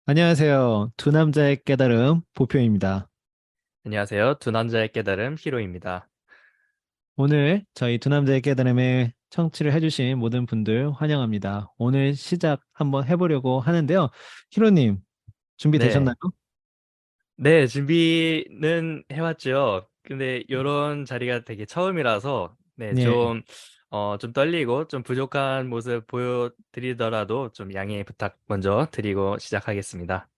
안녕하세요. 두 남자의 깨달음 보표입니다. 안녕하세요. 두 남자의 깨달음 히로입니다. 오늘 저희 두 남자의 깨달음에 청취를 해주신 모든 분들 환영합니다. 오늘 시작 한번 해보려고 하는데요. 히로님, 준비되셨나요? 네. 네, 준비는 해왔죠. 근데 이런 자리가 되게 처음이라서, 네, 예, 좀 떨리고 좀 부족한 모습 보여드리더라도 좀 양해 부탁 먼저 드리고 시작하겠습니다.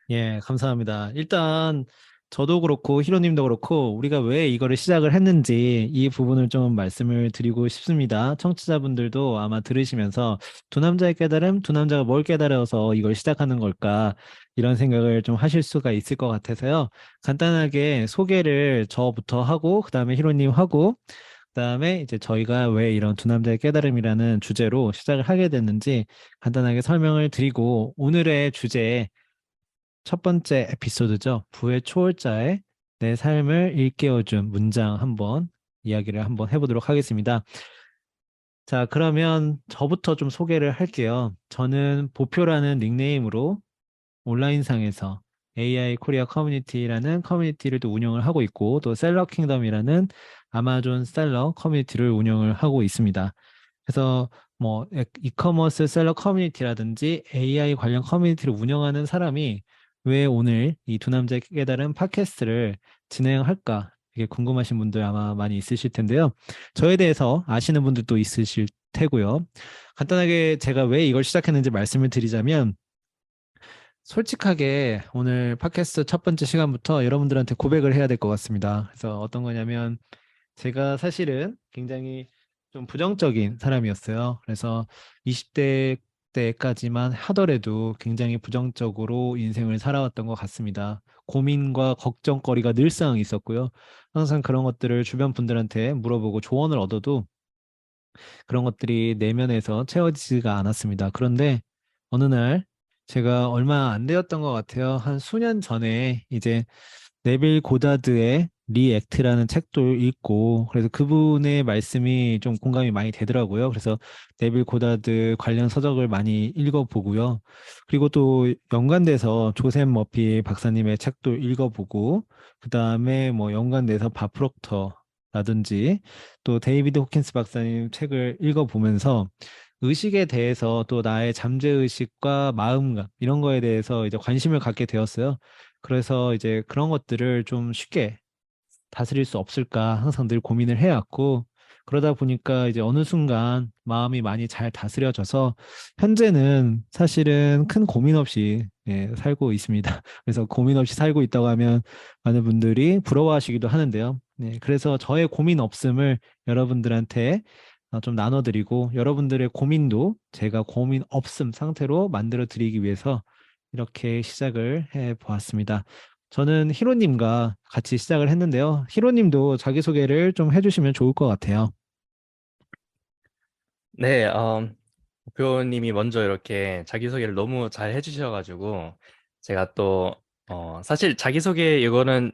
예, 감사합니다. 일단 저도 그렇고 히로님도 그렇고 우리가 왜 이거를 시작을 했는지 이 부분을 좀 말씀을 드리고 싶습니다. 청취자분들도 아마 들으시면서 두 남자의 깨달음, 두 남자가 뭘 깨달아서 이걸 시작하는 걸까 이런 생각을 좀 하실 수가 있을 것 같아서요. 간단하게 소개를 저부터 하고 그다음에 히로님 하고 그다음에 이제 저희가 왜 이런 두 남자의 깨달음이라는 주제로 시작을 하게 됐는지 간단하게 설명을 드리고 오늘의 주제 첫 번째 에피소드죠. 부의 초월자의 내 삶을 일깨워준 문장 한번 이야기를 한번 해보도록 하겠습니다. 자, 그러면 저부터 좀 소개를 할게요. 저는 보표라는 닉네임으로 온라인상에서 AI 코리아 커뮤니티라는 커뮤니티를 또 운영을 하고 있고 또 셀러 킹덤이라는 아마존 셀러 커뮤니티를 운영을 하고 있습니다. 그래서 뭐 이커머스 셀러 커뮤니티라든지 AI 관련 커뮤니티를 운영하는 사람이 왜 오늘 이 두 남자의 깨달은 팟캐스트를 진행할까? 이게 궁금하신 분들 아마 많이 있으실 텐데요. 저에 대해서 아시는 분들도 있으실 테고요. 간단하게 제가 왜 이걸 시작했는지 말씀을 드리자면 솔직하게 오늘 팟캐스트 첫 번째 시간부터 여러분들한테 고백을 해야 될 것 같습니다. 그래서 어떤 거냐면 제가 사실은 굉장히 좀 부정적인 사람이었어요. 그래서 20대 때까지만 하더라도 굉장히 부정적으로 인생을 살아왔던 것 같습니다. 고민과 걱정거리가 늘상 있었고요. 항상 그런 것들을 주변 분들한테 물어보고 조언을 얻어도 그런 것들이 내면에서 채워지지가 않았습니다. 그런데 어느 날 제가 얼마 안 되었던 것 같아요. 한 수년 전에 이제 네빌 고다드의 리액트라는 책도 읽고 그래서 그분의 말씀이 좀 공감이 많이 되더라고요. 그래서 네빌 고다드 관련 서적을 많이 읽어보고요. 그리고 또 연관돼서 조셉 머피 박사님의 책도 읽어보고 그다음에 뭐 연관돼서 밥 프록터라든지 또 데이비드 호킨스 박사님 책을 읽어보면서 의식에 대해서 또 나의 잠재의식과 마음감 이런 거에 대해서 이제 관심을 갖게 되었어요. 그래서 이제 그런 것들을 좀 쉽게 다스릴 수 없을까 항상 늘 고민을 해왔고 그러다 보니까 이제 어느 순간 마음이 많이 잘 다스려져서 현재는 사실은 큰 고민 없이 살고 있습니다. 그래서 고민 없이 살고 있다고 하면 많은 분들이 부러워하시기도 하는데요. 네, 그래서 저의 고민 없음을 여러분들한테 좀 나눠드리고 여러분들의 고민도 제가 고민 없음 상태로 만들어 드리기 위해서 이렇게 시작을 해 보았습니다. 저는 히로님과 같이 시작을 했는데요. 히로님도 자기소개를 좀 해주시면 좋을 것 같아요. 네, 대표님이 먼저 이렇게 자기소개를 너무 잘 해주셔가지고 제가 또 사실 자기소개 이거는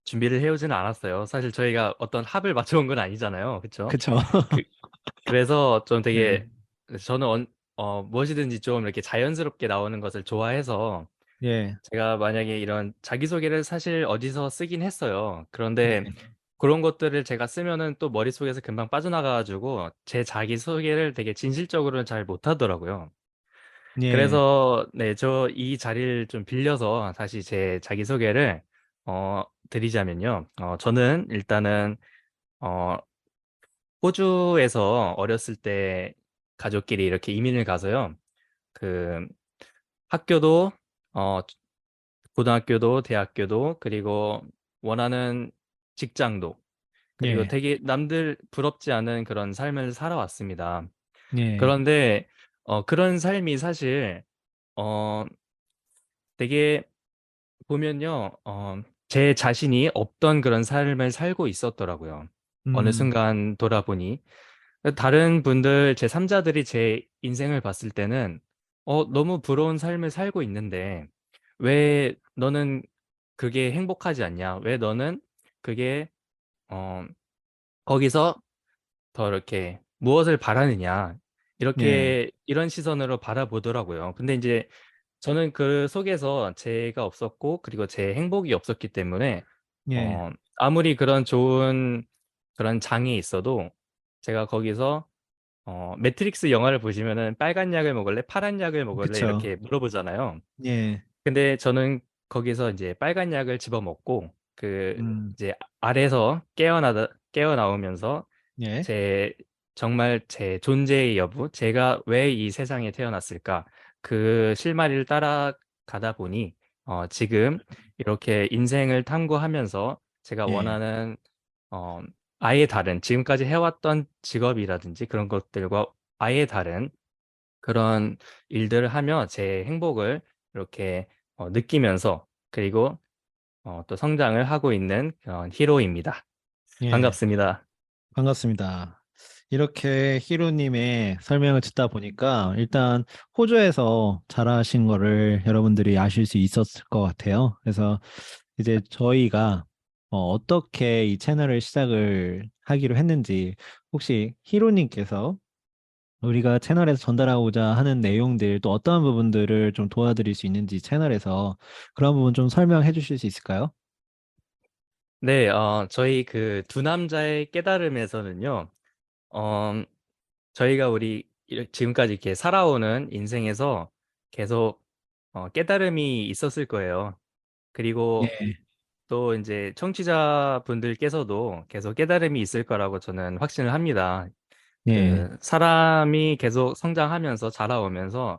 준비를 해오지는 않았어요. 사실 저희가 어떤 합을 맞춰온 건 아니잖아요. 그쵸? 그쵸? 그, 그래서 좀 네. 되게 저는 무엇이든지 좀 이렇게 자연스럽게 나오는 것을 좋아해서 예. 제가 만약에 이런 자기소개를 사실 어디서 쓰긴 했어요. 그런데 네. 그런 것들을 제가 쓰면은 또 머릿속에서 금방 빠져나가가지고 제 자기소개를 되게 진실적으로는 잘 못하더라고요. 예. 그래서 네, 저 이 자리를 좀 빌려서 다시 제 자기소개를 드리자면요. 저는 일단은 어, 호주에서 어렸을 때 가족끼리 이렇게 이민을 가서요. 그 학교도 어, 고등학교도 대학교도 그리고 원하는 직장도 그리고 예. 되게 남들 부럽지 않은 그런 삶을 살아왔습니다. 예. 그런데 그런 삶이 사실 어, 되게 보면요, 제 자신이 없던 그런 삶을 살고 있었더라고요. 어느 음. 순간 돌아보니 다른 분들 제 3자들이 제 인생을 봤을 때는 너무 부러운 삶을 살고 있는데 왜 너는 그게 행복하지 않냐? 왜 너는 그게 어, 거기서 더 이렇게 무엇을 바라느냐? 예. 이렇게 이런 시선으로 바라보더라고요. 근데 이제 저는 그 속에서 제가 없었고, 그리고 제 행복이 없었기 때문에, 예, 아무리 그런 좋은 그런 장이 있어도, 제가 거기서, 매트릭스 영화를 보시면은 빨간 약을 먹을래? 파란 약을 먹을래? 그쵸. 이렇게 물어보잖아요. 예, 근데 저는 거기서 이제 빨간 약을 집어먹고, 음, 이제 아래서 깨어나오면서 예, 제 정말 제 존재의 여부, 제가 왜 이 세상에 태어났을까? 그 실마리를 따라가다 보니 지금 이렇게 인생을 탐구하면서 제가 예, 원하는 어, 아예 다른 지금까지 해왔던 직업이라든지 그런 것들과 아예 다른 그런 일들을 하며 제 행복을 이렇게 느끼면서 그리고 또 성장을 하고 있는 그런 히로입니다. 예. 반갑습니다. 반갑습니다. 이렇게 히로님의 설명을 듣다 보니까 일단 호주에서 자라신 거를 여러분들이 아실 수 있었을 것 같아요. 그래서 이제 저희가 어떻게 이 채널을 시작을 하기로 했는지 혹시 히로님께서 우리가 채널에서 전달하고자 하는 내용들 또 어떠한 부분들을 좀 도와드릴 수 있는지 채널에서 그런 부분 좀 설명해 주실 수 있을까요? 네, 저희 그 두 남자의 깨달음에서는요, 어, 저희가 지금까지 이렇게 살아오는 인생에서 계속 깨달음이 있었을 거예요. 그리고 예, 또 이제 청취자분들께서도 계속 깨달음이 있을 거라고 저는 확신을 합니다. 예, 그 사람이 계속 성장하면서 자라오면서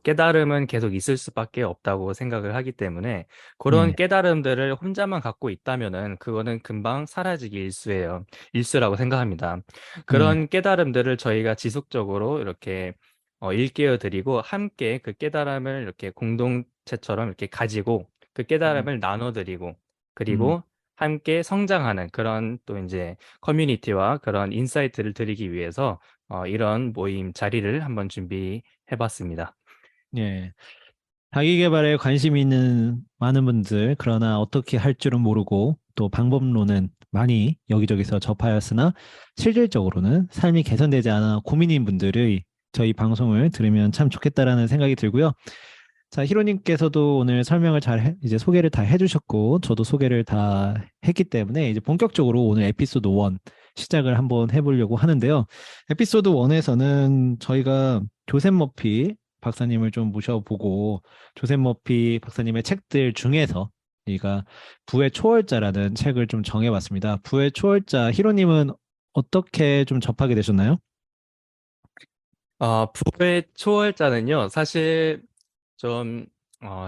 깨달음은 계속 있을 수밖에 없다고 생각을 하기 때문에 그런 예, 깨달음들을 혼자만 갖고 있다면은 그거는 금방 사라지기 일쑤예요. 일쑤라고 생각합니다. 예, 그런 깨달음들을 저희가 지속적으로 이렇게 일깨워 드리고 함께 그 깨달음을 이렇게 공동체처럼 이렇게 가지고 그 음, 깨달음을 나눠 드리고 음, 그리고 함께 성장하는 그런 또 이제 커뮤니티와 그런 인사이트를 드리기 위해서 이런 모임 자리를 한번 준비해 봤습니다. 예. 자기 개발에 관심이 있는 많은 분들, 그러나 어떻게 할 줄은 모르고 또 방법론은 많이 여기저기서 접하였으나 실질적으로는 삶이 개선되지 않아 고민인 분들의 저희 방송을 들으면 참 좋겠다라는 생각이 들고요. 자, 히로님께서도 오늘 설명을 이제 소개를 다 해주셨고, 저도 소개를 다 했기 때문에 이제 본격적으로 오늘 에피소드 1 시작을 한번 해보려고 하는데요. 에피소드 1에서는 저희가 조셉 머피 박사님을 좀 모셔보고, 조셉 머피 박사님의 책들 중에서 저희가 부의 초월자라는 책을 좀 정해봤습니다. 부의 초월자, 히로님은 어떻게 좀 접하게 되셨나요? 부의 초월자는요, 사실 좀,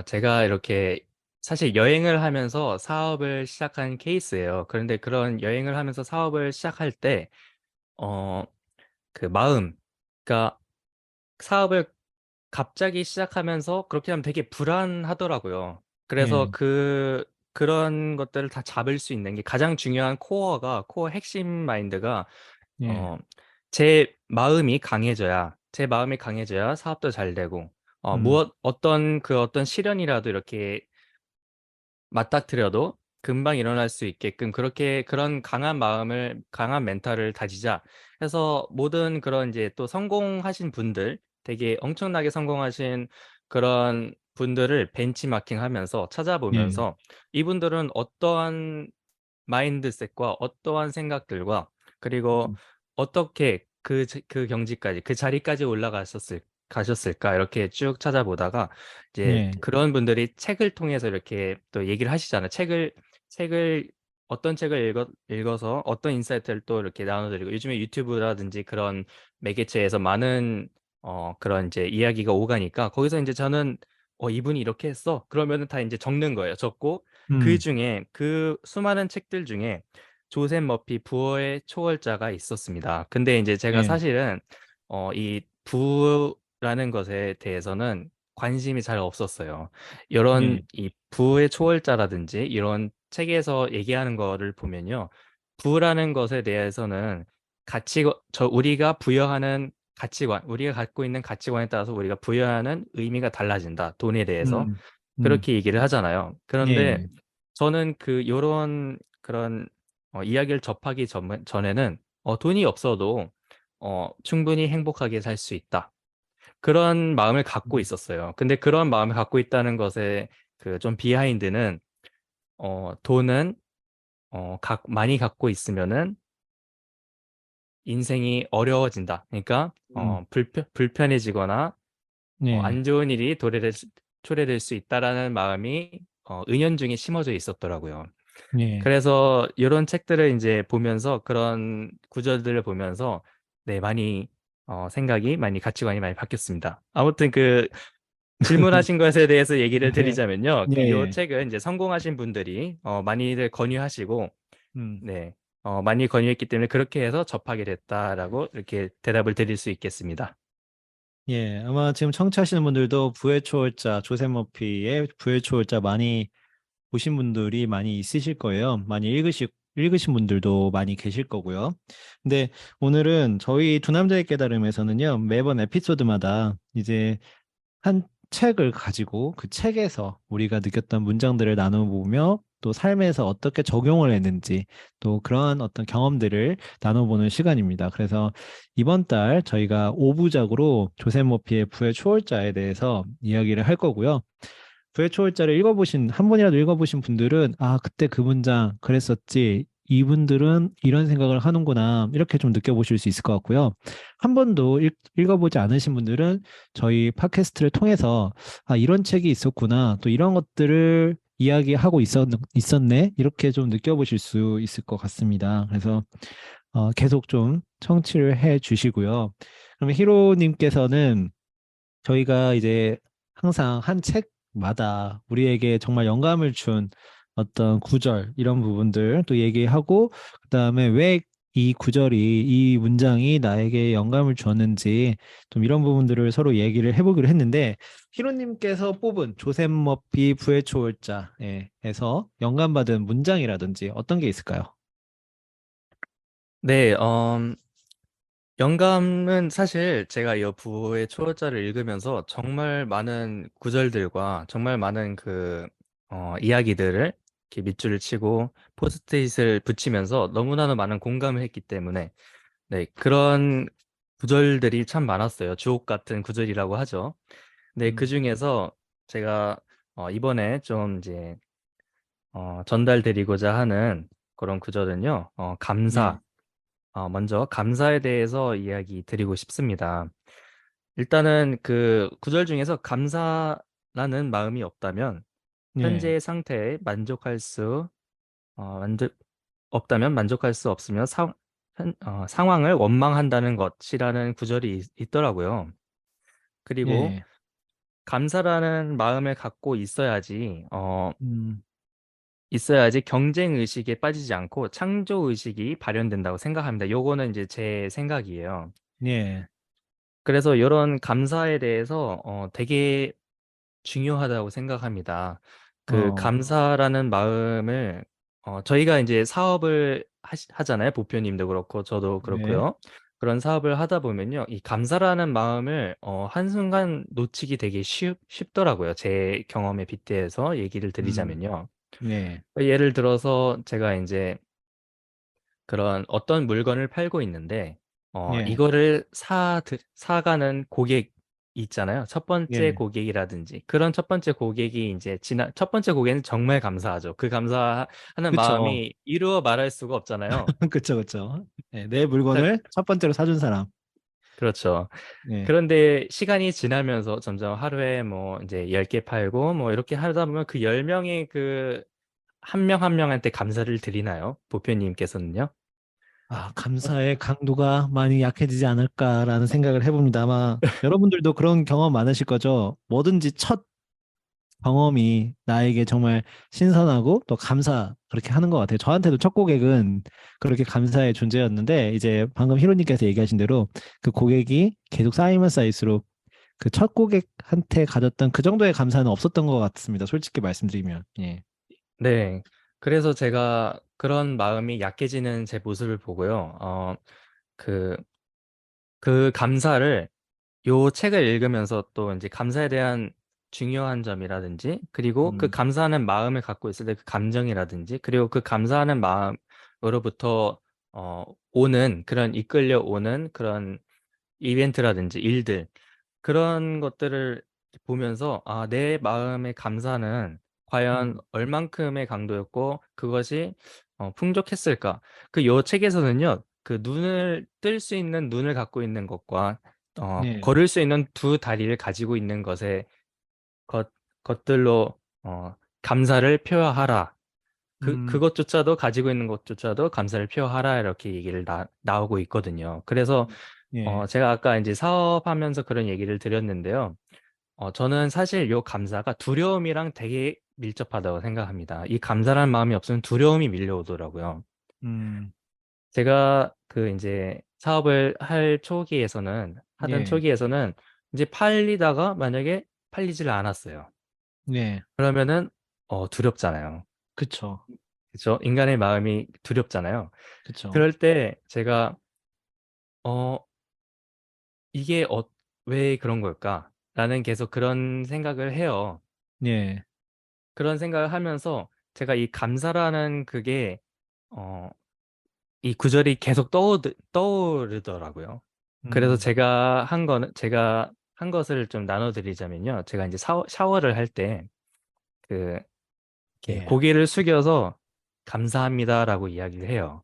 제가 이렇게 사실 여행을 하면서 사업을 시작한 케이스예요. 그런데 그런 여행을 하면서 사업을 시작할 때, 어, 그 마음, 그러니까 사업을 갑자기 시작하면서 그렇게 하면 되게 불안하더라고요. 그래서 예, 그런 것들을 다 잡을 수 있는 게 가장 중요한 코어 핵심 마인드가, 예, 어, 제 마음이 강해져야 사업도 잘 되고, 음, 어떤 시련이라도 이렇게 맞닥뜨려도 금방 일어날 수 있게끔 그렇게 그런 강한 멘탈을 다지자 해서 모든 그런 이제 또 성공하신 분들, 되게 엄청나게 성공하신 그런 분들을 벤치마킹 하면서 예, 찾아보면서 이분들은 어떠한 마인드셋과 어떠한 생각들과 그리고 음, 어떻게 그 경지까지 그 자리까지 가셨을까 이렇게 쭉 찾아보다가 이제 예, 그런 분들이 책을 통해서 이렇게 또 얘기를 하시잖아요. 책을 어떤 책을 읽어서 어떤 인사이트를 또 이렇게 나눠드리고 요즘에 유튜브라든지 그런 매개체에서 많은 그런 이제 이야기가 오가니까 거기서 이제 저는 이분이 이렇게 했어. 그러면은 다 이제 적는 거예요. 적고 그 음, 중에 그 수많은 책들 중에 조셉 머피 부어의 초월자가 있었습니다. 근데 이제 제가 예, 사실은 이 부라는 것에 대해서는 관심이 잘 없었어요. 이런 예, 이 부의 초월자라든지 이런 책에서 얘기하는 거를 보면요. 부라는 것에 대해서는 우리가 부여하는 가치관, 우리가 갖고 있는 가치관에 따라서 우리가 부여하는 의미가 달라진다. 돈에 대해서. 음, 음, 그렇게 얘기를 하잖아요. 그런데 예, 저는 요런 그런 이야기를 전에는 돈이 없어도 충분히 행복하게 살 수 있다. 그런 마음을 갖고 음. 있었어요. 근데 그런 마음을 갖고 있다는 것에 그 좀 비하인드는 돈은 많이 갖고 있으면은 인생이 어려워진다. 그러니까 음. 불편해지거나 예. 안 좋은 일이 초래될 수 있다라는 마음이 은연중에 심어져 있었더라고요. 예. 그래서 이런 책들을 이제 보면서 그런 구절들을 보면서 네, 많이 생각이 많이 가치관이 많이 바뀌었습니다. 아무튼 그 질문하신 것에 대해서 얘기를 예. 드리자면요. 예. 이 예. 책은 이제 성공하신 분들이 많이들 권유하시고 음. 네. 많이 권유했기 때문에 그렇게 해서 접하게 됐다라고 이렇게 대답을 드릴 수 있겠습니다. 예. 아마 지금 청취하시는 분들도 부의 초월자, 조셉 머피의 부의 초월자 많이 보신 분들이 많이 있으실 거예요. 많이 읽으신 분들도 많이 계실 거고요. 근데 오늘은 저희 두 남자의 깨달음에서는요, 매번 에피소드마다 이제 한 책을 가지고 그 책에서 우리가 느꼈던 문장들을 나눠보며 또 삶에서 어떻게 적용을 했는지 또 그러한 어떤 경험들을 나눠보는 시간입니다. 그래서 이번 달 저희가 5부작으로 조셉 머피의 부의 초월자에 대해서 이야기를 할 거고요. 부의 초월자를 한 번이라도 읽어보신 분들은 아, 그때 그 문장 그랬었지. 이분들은 이런 생각을 하는구나. 이렇게 좀 느껴보실 수 있을 것 같고요. 한 번도 읽어보지 않으신 분들은 저희 팟캐스트를 통해서 아, 이런 책이 있었구나. 또 이런 것들을 이야기하고 있었네. 이렇게 좀 느껴보실 수 있을 것 같습니다. 그래서 계속 좀 청취를 해 주시고요. 그러면 히로님께서는 저희가 이제 항상 한 책마다 우리에게 정말 영감을 준 어떤 구절, 이런 부분들 또 얘기하고, 그다음에 왜 이 구절이, 이 문장이 나에게 영감을 줬는지 좀 이런 부분들을 서로 얘기를 해보기로 했는데, 히로님께서 뽑은 조셉 머피 부의 초월자에서 영감받은 문장이라든지 어떤 게 있을까요? 네, 영감은 사실 제가 이 부의 초월자를 읽으면서 정말 많은 구절들과 정말 많은 이야기들을 이렇게 밑줄을 치고 포스트잇을 붙이면서 너무나도 많은 공감을 했기 때문에 네, 그런 구절들이 참 많았어요. 주옥 같은 구절이라고 하죠. 네, 그 음. 중에서 제가 이번에 좀 이제 전달드리고자 하는 그런 구절은요, 예. 감사. 먼저 감사에 대해서 이야기 드리고 싶습니다. 일단은 그 구절 중에서 감사라는 마음이 없다면 예. 현재의 상태에 만족할 수 만족 없다면 만족할 수 없으며 상황을 원망한다는 것이라는 구절이 있더라고요. 그리고 예. 감사라는 마음을 갖고 있어야지 경쟁 의식에 빠지지 않고 창조 의식이 발현된다고 생각합니다. 요거는 이제 제 생각이에요. 예. 그래서 이런 감사에 대해서 되게 중요하다고 생각합니다. 그 어. 감사라는 마음을 저희가 이제 사업을 하잖아요. 보표님도 그렇고 저도 네. 그렇고요. 그런 사업을 하다 보면요. 이 감사라는 마음을 한순간 놓치기 되게 쉽더라고요. 제 경험에 빗대서 얘기를 음. 드리자면요. 네. 예를 들어서 제가 이제 그런 어떤 물건을 팔고 있는데 예. 이거를 사가는 고객 있잖아요. 첫 번째 예. 고객이라든지 그런 첫 번째 고객이 이제 첫 번째 고객은 정말 감사하죠. 그 감사하는 그쵸. 마음이 이루어 말할 수가 없잖아요. 그쵸, 그쵸. 네, 내 자, 물건을 첫 번째로 사준 사람. 그렇죠. 네. 그런데 시간이 지나면서 점점 하루에 뭐 이제 10개 팔고 뭐 이렇게 하다 보면 그 10명의 그 한 명 한 명한테 감사를 드리나요? 보표님께서는요? 아, 감사의 강도가 많이 약해지지 않을까라는 생각을 해봅니다. 아마 여러분들도 그런 경험 많으실 거죠. 뭐든지 첫 경험이 나에게 정말 신선하고 또 그렇게 하는 것 같아요. 저한테도 첫 고객은 그렇게 감사의 존재였는데, 이제 방금 히로님께서 얘기하신 대로 그 고객이 계속 쌓이면 쌓일수록 그 첫 고객한테 가졌던 그 정도의 감사는 없었던 것 같습니다. 솔직히 말씀드리면. 예. 네. 그래서 제가 그런 마음이 약해지는 제 모습을 보고요. 그, 그 감사를 요 책을 읽으면서 또 이제 감사에 대한 중요한 점이라든지, 그리고 그 음. 감사하는 마음을 갖고 있을 때 그 감정이라든지, 그리고 그 감사하는 마음으로부터 오는 그런 이끌려 오는 그런 이벤트라든지 일들, 그런 것들을 보면서 아, 내 마음의 감사는 과연 음, 얼만큼의 강도였고 그것이 풍족했을까? 그 요 책에서는요, 그 눈을 뜰 수 있는 눈을 갖고 있는 것과 네, 걸을 수 있는 두 다리를 가지고 있는 것에 것 것들로 감사를 표하라. 음, 그것조차도 가지고 있는 것조차도 감사를 표하라 이렇게 얘기를 나오고 있거든요. 그래서 예, 제가 아까 이제 사업하면서 그런 얘기를 드렸는데요. 저는 사실 요 감사가 두려움이랑 되게 밀접하다고 생각합니다. 이 감사라는 마음이 없으면 두려움이 밀려오더라고요. 음, 제가 그 이제 사업을 하던 예, 초기에서는 이제 팔리다가 만약에 팔리질 않았어요. 네, 그러면은 두렵잖아요. 그쵸, 그렇죠? 인간의 마음이 두렵잖아요. 그쵸, 그럴 때 제가 어 이게 왜 그런 걸까? 라는 계속 그런 생각을 해요. 예, 그런 생각을 하면서 제가 이 감사라는 그게 어, 이 구절이 계속 떠오르더라고요. 그래서 음, 제가 한 것을 좀 나눠드리자면요. 제가 이제 샤워를 할 때 그 이렇게 예. 고개를 숙여서 감사합니다라고 이야기를 해요.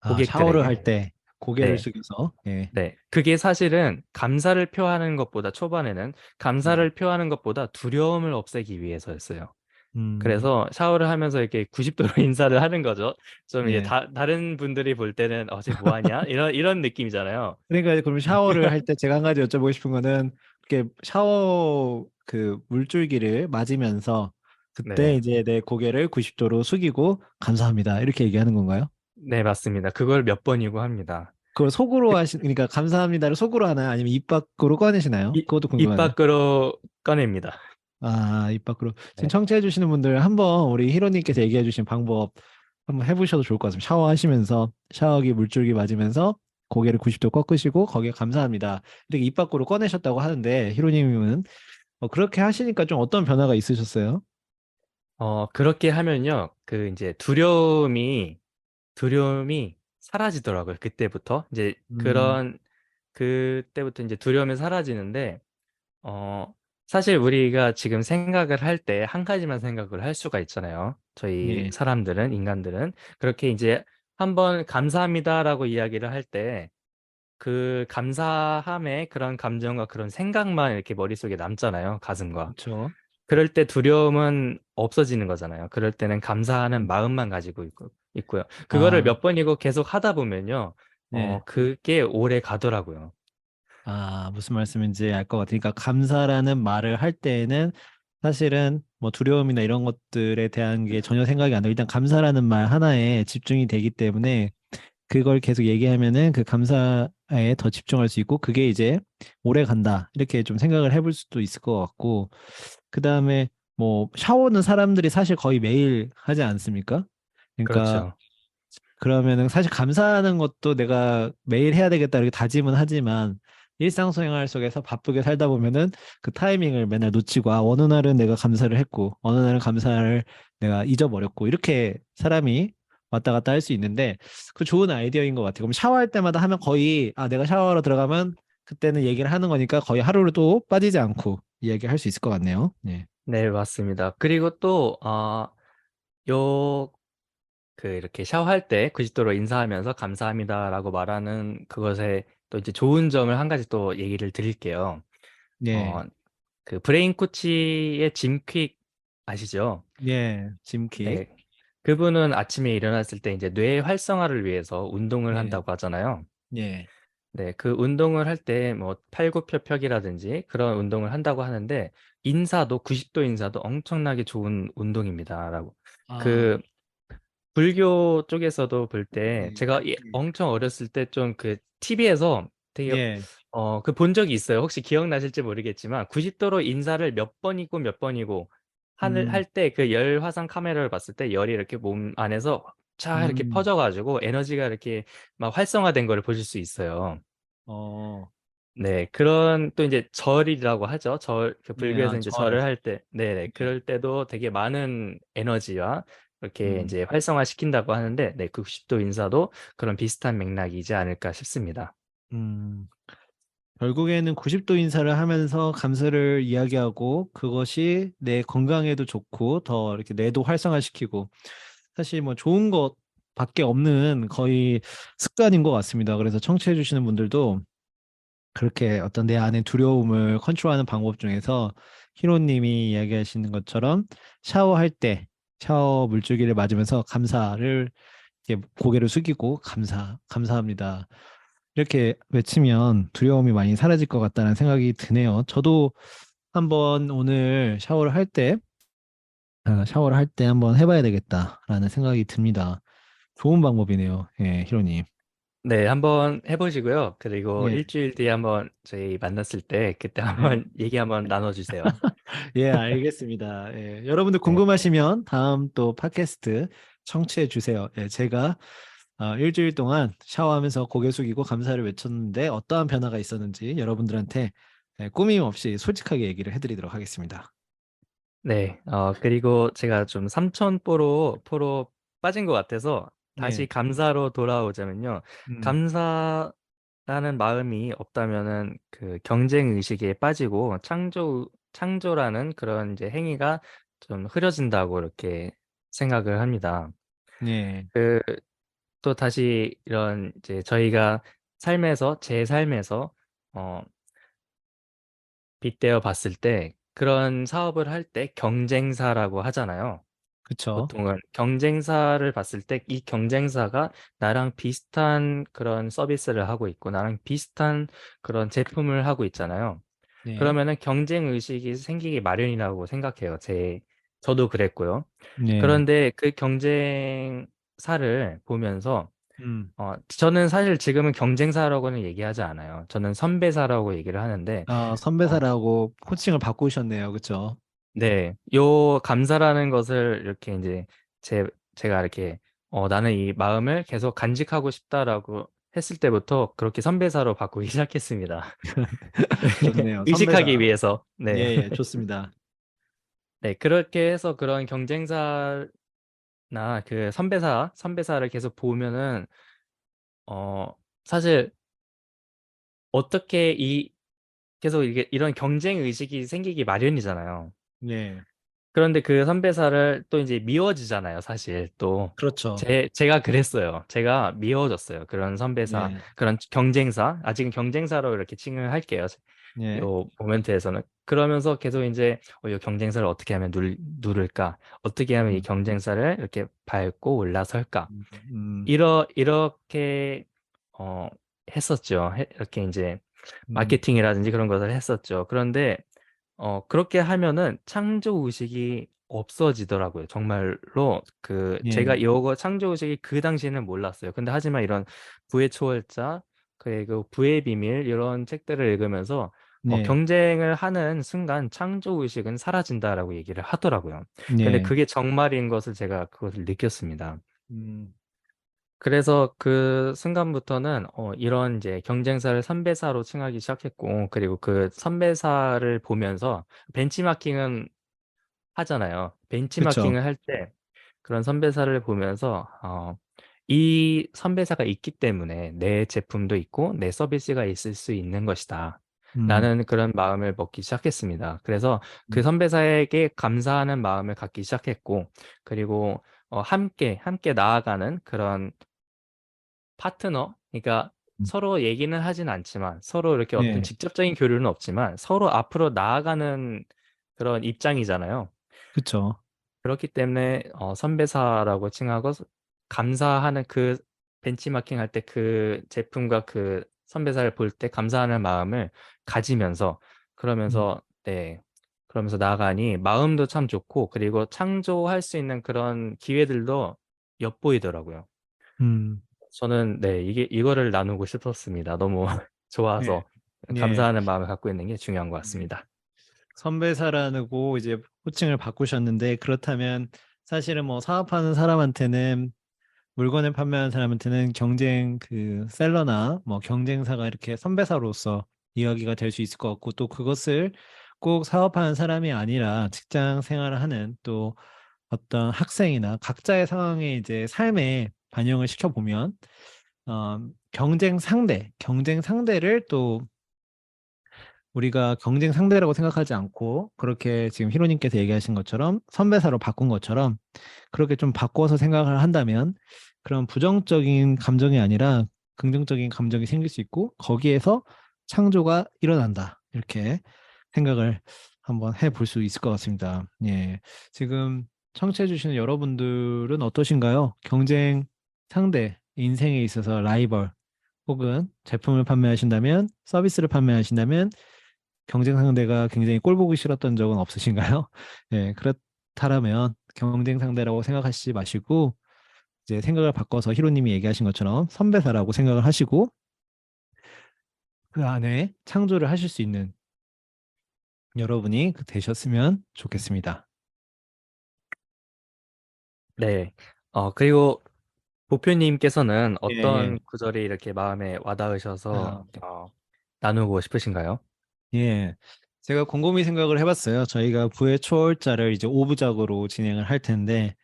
아, 샤워를 할 고객들에게. 때 고개를 네. 숙여서, 예, 네. 그게 사실은 감사를 표하는 것보다 초반에는 네, 감사를 표하는 것보다 두려움을 없애기 위해서였어요. 음, 그래서 샤워를 하면서 이렇게 90도로 인사를 하는 거죠. 좀 이제 예. 다른 분들이 볼 때는 쟤 뭐 하냐? 이런 느낌이잖아요. 그러니까 그럼 샤워를 할 때 제가 한 가지 여쭤보고 싶은 거는 이렇게 샤워 그 물줄기를 맞으면서 그때 네네. 이제 내 고개를 90도로 숙이고 감사합니다. 이렇게 얘기하는 건가요? 네, 맞습니다. 그걸 몇 번이고 합니다. 그걸 속으로 그러니까 감사합니다를 속으로 하나요? 아니면 입 밖으로 꺼내시나요? 그것도 입 궁금하네요. 밖으로 꺼냅니다. 아, 입 밖으로. 지금 네. 청취해 주시는 분들 한번 우리 히로님께서 얘기해 주신 방법 한번 해보셔도 좋을 것 같습니다. 샤워하시면서 샤워기 물줄기 맞으면서 고개를 90도 꺾으시고 거기에 감사합니다. 이렇게 입 밖으로 꺼내셨다고 하는데 히로님은 그렇게 하시니까 좀 어떤 변화가 있으셨어요? 그렇게 하면요. 그 이제 두려움이 사라지더라고요. 그때부터. 이제 음, 그때부터 이제 두려움이 사라지는데, 어, 사실 우리가 지금 생각을 할 때 한 가지만 생각을 할 수가 있잖아요. 저희 예, 인간들은. 그렇게 이제 한번 감사합니다라고 이야기를 할 때 그 감사함의 그런 감정과 그런 생각만 이렇게 머릿속에 남잖아요. 가슴과. 그렇죠. 그럴 때 두려움은 없어지는 거잖아요. 그럴 때는 감사하는 마음만 가지고 있고요. 그거를 아, 몇 번이고 계속 하다 보면요. 네. 그게 오래 가더라고요. 아, 무슨 말씀인지 알 것 같으니까 감사라는 말을 할 때에는 사실은 뭐 두려움이나 이런 것들에 대한 게 전혀 생각이 안 나고 일단 감사라는 말 하나에 집중이 되기 때문에 그걸 계속 얘기하면은 그 감사에 더 집중할 수 있고 그게 이제 오래 간다 이렇게 좀 생각을 해볼 수도 있을 것 같고 그 다음에 뭐 샤워는 사람들이 사실 거의 매일 하지 않습니까? 그러니까 그렇죠. 그러면은 사실 감사하는 것도 내가 매일 해야 되겠다 이렇게 다짐은 하지만 일상생활 속에서 바쁘게 살다 보면은 그 타이밍을 맨날 놓치고 아 어느 날은 내가 감사를 했고 어느 날은 감사를 내가 잊어버렸고 이렇게 사람이 왔다 갔다 할 수 있는데 그 좋은 아이디어인 것 같아요. 그럼 샤워할 때마다 하면 거의 아 내가 샤워하러 들어가면 그때는 얘기를 하는 거니까 거의 하루를 또 빠지지 않고 이야기할 수 있을 것 같네요. 네. 네, 맞습니다. 그리고 또, 요, 이렇게 샤워할 때 90도로 인사하면서 감사합니다라고 말하는 그것에 또 이제 좋은 점을 한 가지 또 얘기를 드릴게요. 네. 어, 그 브레인 코치의 짐 퀵 아시죠? 예, 짐킥. 네. 그분은 아침에 일어났을 때 이제 뇌 활성화를 위해서 운동을 예, 한다고 하잖아요. 예. 네, 그 운동을 할 때 뭐 팔굽혀펴기라든지 그런 운동을 한다고 하는데 인사도 90도 인사도 엄청나게 좋은 운동입니다라고. 아, 그 불교 쪽에서도 볼 때 예, 제가 엄청 어렸을 때 좀 그 TV에서 되게 예. 그 본 적이 있어요. 혹시 기억나실지 모르겠지만 90도로 인사를 몇 번이고 몇 번이고 음, 할 때 그 열 화상 카메라를 봤을 때 열이 이렇게 몸 안에서 쫙 이렇게 음, 퍼져가지고 에너지가 이렇게 막 활성화된 거를 보실 수 있어요. 어, 네, 그런 또 이제 절이라고 하죠. 그 예, 불교에서 이제 절. 절을 할 때, 네네, 예, 그럴 때도 되게 많은 에너지와 이렇게 음, 이제 활성화 시킨다고 하는데, 네, 90도 인사도 그런 비슷한 맥락이지 않을까 싶습니다. 음. 결국에는 90도 인사를 하면서 감사를 이야기하고 그것이 내 건강에도 좋고 더 이렇게 뇌도 활성화시키고 사실 뭐 좋은 것밖에 없는 거의 습관인 것 같습니다. 그래서 청취해 주시는 분들도 그렇게 어떤 내 안의 두려움을 컨트롤하는 방법 중에서 히로님이 이야기하시는 것처럼 샤워할 때 샤워 물줄기를 맞으면서 감사를 이렇게 고개를 숙이고 감사합니다. 이렇게 외치면 두려움이 많이 사라질 것 같다는 생각이 드네요. 저도 한번 오늘 샤워를 할 때 한번 해봐야 되겠다라는 생각이 듭니다. 좋은 방법이네요. 예, 히로님. 네, 한번 해보시고요. 그리고 예, 일주일 뒤에 한번 저희 만났을 때 그때 예, 한번 얘기 한번 나눠주세요. 예, 알겠습니다. 예, 여러분들 네. 궁금하시면 다음 또 팟캐스트 청취해 주세요. 예, 제가 일주일 동안 샤워하면서 고개 숙이고 감사를 외쳤는데 어떠한 변화가 있었는지 여러분들한테 꾸밈 없이 솔직하게 얘기를 해드리도록 하겠습니다. 네, 그리고 제가 좀 포로 빠진 것 같아서 다시 예, 감사로 돌아오자면요. 음, 감사라는 마음이 없다면은 그 경쟁 의식에 빠지고 창조라는 그런 이제 행위가 좀 흐려진다고 이렇게 생각을 합니다. 예, 그, 또 다시 이런 이제 저희가 제 삶에서, 어, 빗대어 봤을 때 그런 사업을 할 때 경쟁사라고 하잖아요. 그쵸. 보통은 경쟁사를 봤을 때 이 경쟁사가 나랑 비슷한 그런 서비스를 하고 있고 나랑 비슷한 그런 제품을 하고 있잖아요. 네, 그러면은 경쟁 의식이 생기기 마련이라고 생각해요. 저도 그랬고요. 네, 그런데 그 경쟁사를 보면서 저는 사실 지금은 경쟁사라고는 얘기하지 않아요. 저는 선배사라고 얘기를 하는데 어, 선배사라고 호칭을 바꾸셨네요. 그쵸? 네, 요 감사라는 것을 이렇게 이제 제가 이렇게 나는 이 마음을 계속 간직하고 싶다라고 했을 때부터 그렇게 선배사로 바꾸기 시작했습니다. 좋네요. 의식하기 선배사. 위해서. 예, 네. 예, 좋습니다. 네, 그렇게 해서 그런 경쟁사나 그 선배사를 계속 보면은 어 사실 어떻게 계속 이게 이런 경쟁 의식이 생기기 마련이잖아요. 예, 그런데 그 선배사를 또 이제 미워지잖아요, 사실 또. 그렇죠. 제가 그랬어요. 제가 미워졌어요. 그런 선배사, 예, 그런 경쟁사. 아직은 경쟁사로 이렇게 칭을 할게요. 예, 요 모멘트에서는. 그러면서 계속 이제, 이 경쟁사를 어떻게 하면 누를까? 어떻게 하면 이 음, 경쟁사를 이렇게 밟고 올라설까? 음, 음, 이렇게, 어, 했었죠. 이렇게 이제, 음, 마케팅이라든지 그런 것을 했었죠. 그런데, 그렇게 하면은 창조 의식이 없어지더라고요. 정말로 제가 예, 이거 창조 의식이 그 당시에는 몰랐어요. 근데 하지만 이런 부의 초월자, 그리고 부의 비밀 이런 책들을 읽으면서 예, 경쟁을 하는 순간 창조 의식은 사라진다라고 얘기를 하더라고요. 근데 예, 그게 정말인 것을 제가 그것을 느꼈습니다. 음, 그래서 그 순간부터는 이런 이제 경쟁사를 선배사로 칭하기 시작했고, 그리고 그 선배사를 보면서 벤치마킹은 하잖아요. 그쵸. 벤치마킹을 할 때 그런 선배사를 보면서 이 선배사가 있기 때문에 내 제품도 있고 내 서비스가 있을 수 있는 것이다. 음, 라는 그런 마음을 먹기 시작했습니다. 그래서 그 음, 선배사에게 감사하는 마음을 갖기 시작했고, 그리고 함께 나아가는 그런 파트너, 그러니까 음, 서로 얘기는 하진 않지만 서로 이렇게 어떤 예, 직접적인 교류는 없지만 서로 앞으로 나아가는 그런 입장이잖아요. 그쵸. 그렇기 때문에 선배사라고 칭하고 감사하는 그 벤치마킹 할 때 그 제품과 그 선배사를 볼 때 감사하는 마음을 가지면서 음, 그러면서 네. 그러면서 나아가니 마음도 참 좋고 그리고 창조할 수 있는 그런 기회들도 엿보이더라고요. 음, 저는 네, 이거를 나누고 싶었습니다. 너무 예, 좋아서 예. 감사하는 마음을 갖고 있는 게 중요한 것 예. 같습니다. 선배사라고 이제 호칭을 바꾸셨는데 그렇다면 사실은 뭐 사업하는 사람한테는 물건을 판매하는 사람한테는 경쟁 그 셀러나 뭐 경쟁사가 이렇게 선배사로서 이야기가 될 수 있을 것 같고 또 그것을 꼭 사업하는 사람이 아니라 직장 생활을 하는 또 어떤 학생이나 각자의 상황에 이제 삶에 반영을 시켜보면 경쟁 상대를 또 우리가 경쟁 상대라고 생각하지 않고 그렇게 지금 히로님께서 얘기하신 것처럼 선배사로 바꾼 것처럼 그렇게 좀 바꿔서 생각을 한다면 그런 부정적인 감정이 아니라 긍정적인 감정이 생길 수 있고 거기에서 창조가 일어난다. 이렇게 생각을 한번 해볼 수 있을 것 같습니다. 예. 지금 청취해 주시는 여러분들은 어떠신가요? 경쟁 상대, 인생에 있어서 라이벌 혹은 제품을 판매하신다면 서비스를 판매하신다면 경쟁 상대가 굉장히 꼴 보기 싫었던 적은 없으신가요? 예, 그렇다면 경쟁 상대라고 생각하시지 마시고 이제 생각을 바꿔서 히로님이 얘기하신 것처럼 선배사라고 생각을 하시고 그 안에 창조를 하실 수 있는 여러분이 되셨으면 좋겠습니다. 네. 그리고 보표님께서는 예, 예. 어떤 구절이 이렇게 마음에 와닿으셔서 아, 나누고 싶으신가요? 예. 제가 곰곰이 생각을 해봤어요. 저희가 부의 초월자를 이제 5부작으로 진행을 할 텐데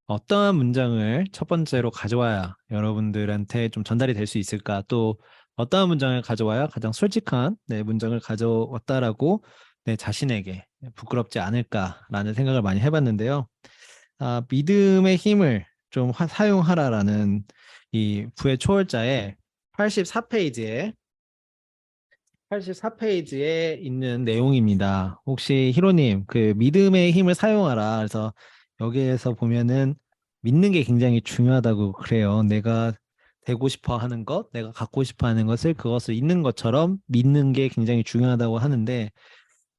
어떠한 문장을 첫 번째로 가져와야 여러분들한테 좀 전달이 될 수 있을까? 또 어떠한 문장을 가져와야 가장 솔직한 문장을 가져왔다라고 내 자신에게 부끄럽지 않을까라는 생각을 많이 해봤는데요. 믿음의 힘을 좀 사용하라라는 이 부의 초월자의 84페이지에 84페이지에 있는 내용입니다. 혹시 히로님, 그 믿음의 힘을 사용하라. 그래서 여기에서 보면은 믿는 게 굉장히 중요하다고 그래요. 내가 되고 싶어 하는 것, 내가 갖고 싶어 하는 것을 그것을 있는 것처럼 믿는 게 굉장히 중요하다고 하는데